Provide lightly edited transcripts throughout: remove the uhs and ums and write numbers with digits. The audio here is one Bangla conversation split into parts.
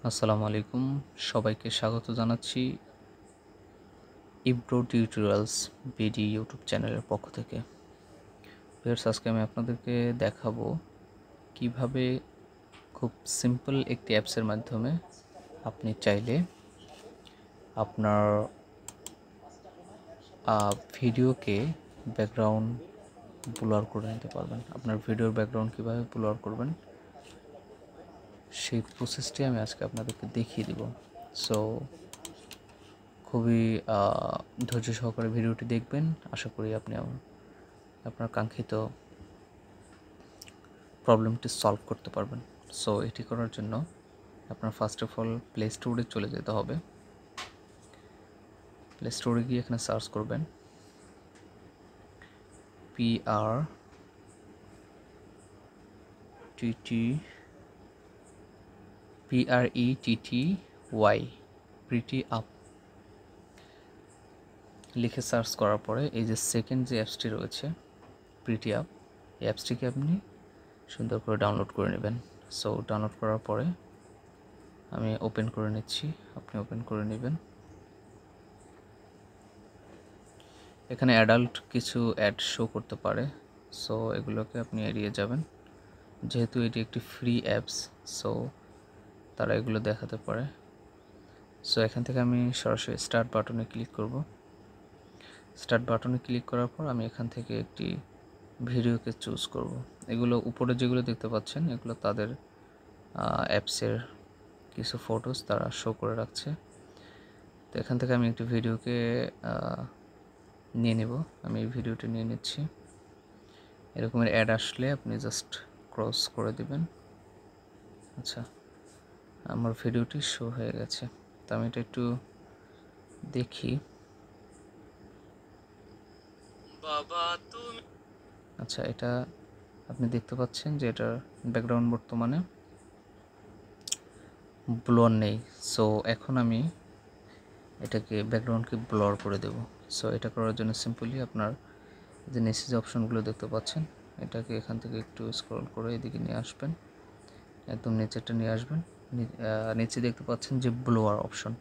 আসসালামু আলাইকুম, সবাইকে স্বাগত জানাচ্ছি ইব্রো টিউটোরিয়ালস বিডি ইউটিউব চ্যানেলের পক্ষ থেকে। ভিউয়ার্স, আজকে আমি আপনাদেরকে দেখাবো কিভাবে খুব সিম্পল একটি অ্যাপসের মাধ্যমে আপনি চাইলে আপনার ভিডিওকে ব্যাকগ্রাউন্ড ব্লার করে নিতে পারবেন। আপনার ভিডিওর ব্যাকগ্রাউন্ড কীভাবে ব্লার করবেন সেই প্রসেসটি আমি আজকে আপনাদেরকে দেখিয়ে দিব। সো খুবই ধৈর্য সহকারে ভিডিওটি দেখবেন। আশা করি আপনি আপনার কাঙ্ক্ষিত প্রবলেমটি সলভ করতে পারবেন। সো এটি করার জন্য আপনার ফার্স্ট অফ অল প্লে স্টোরে চলে যেতে হবে। প্লে স্টোরে গিয়ে এখানে সার্চ করবেন PRETTY প্রিটি আপ লিখে সার্চ করার পরে এই যে সেকেন্ড যে অ্যাপসটি রয়েছে প্রিটি আপ, এই অ্যাপসটিকে আপনি সুন্দর করে ডাউনলোড করে নেবেন। সো ডাউনলোড করার পরে আমি ওপেন করে নিচ্ছি, আপনি ওপেন করে নেবেন। এখানে অ্যাডাল্ট কিছু অ্যাড শো করতে পারে, সো এগুলোকে আপনি এড়িয়ে যাবেন। যেহেতু এটি একটি ফ্রি অ্যাপস, সো তারা এগুলো দেখাতে পারে। সো এখান থেকে আমি সরাসরি স্টার্ট বাটনে ক্লিক করব। স্টার্ট বাটনে ক্লিক করার পর আমি এখান থেকে একটি ভিডিওকে চুজ করব। এগুলো উপরে যেগুলো দেখতে পাচ্ছেন এগুলো তাদের অ্যাপসের কিছু ফটোস তারা শো করে রাখছে। তো এখান থেকে আমি একটি ভিডিওকে নিয়ে নেব। আমি এই ভিডিওটি নিয়ে নিচ্ছি। এরকমের অ্যাড আসলে আপনি জাস্ট ক্রস করে দিবেন। আচ্ছা, আমার ভিডিওটি শো হয়ে গেছে। তো আমি এটা একটু দেখি। আচ্ছা, এটা আপনি দেখতে পাচ্ছেন যে এটার ব্যাকগ্রাউন্ড বর্তমানে ব্লর নেই। সো এখন আমি এটাকে ব্যাকগ্রাউন্ডকে ব্লর করে দেব। সো এটা করার জন্য সিম্পলি আপনার যে নিচে যে অপশনগুলো দেখতে পাচ্ছেন এটাকে এখান থেকে একটু স্ক্রল করে এদিকে নিয়ে আসবেন, একদম নিচেরটা নিয়ে আসবেন। নিচে দেখতে পাচ্ছেন যে ব্লোয়ার অপশন,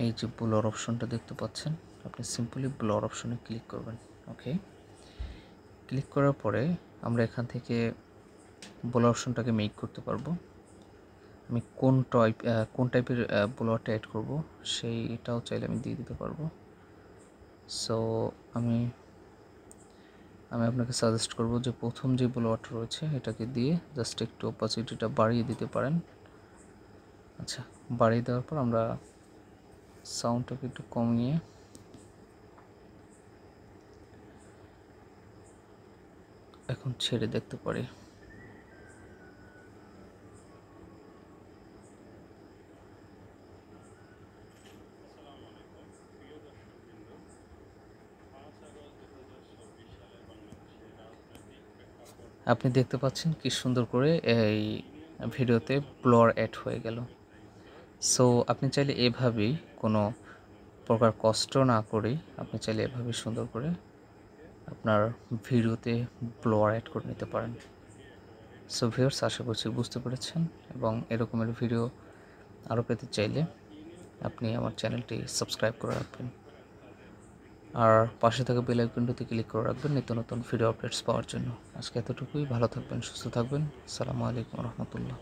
এই যে ব্লোয়ার অপশনটা দেখতে পাচ্ছেন, আপনি সিম্পলি ব্লোয়ার অপশনে ক্লিক করবেন। ওকে, ক্লিক করার পরে আমরা এখান থেকে ব্লোয়ার অপশনটাকে মেক করতে পারবো। আমি কোন টাইপের ব্লোয়ারটা অ্যাড করব সেইটাও চাইলে আমি দিয়ে দিতে পারবো। সো আমি আপনাকে সাজেস্ট করব যে প্রথম যে ব্লোয়ারটা রয়েছে এটাকে দিয়ে জাস্ট একটু অপাসিটিটা বাড়িয়ে দিতে পারেন। আচ্ছা, বাড়িয়ে দেওয়ার পর আমরা সাউন্ডটাকে একটু কমিয়ে এখন ছেড়ে দেখতে পারি। আপনি দেখতে পাচ্ছেন কি সুন্দর করে এই ভিডিওতে ব্লর অ্যাড হয়ে গেল। সো আপনি চাইলে এভাবেই কোনো প্রকার কষ্ট না করেই আপনি চাইলে এভাবেই সুন্দর করে আপনার ভিডিওতে ব্লর অ্যাড করে নিতে পারেন। সো ভিউয়ার্স, আশা করছি বুঝতে পেরেছেন, এবং এরকমের ভিডিও আরও পেতে চাইলে আপনি আমার চ্যানেলটি সাবস্ক্রাইব করে রাখবেন, আর পাশে থাকা বেল আইকনটিতে ক্লিক করে রাখবেন নিত্য নতুন ভিডিও আপডেটস পাওয়ার জন্য। আজকে এতটুকুই। ভালো থাকবেন, সুস্থ থাকবেন। আসসালামু আলাইকুম রহমতুল্লাহ।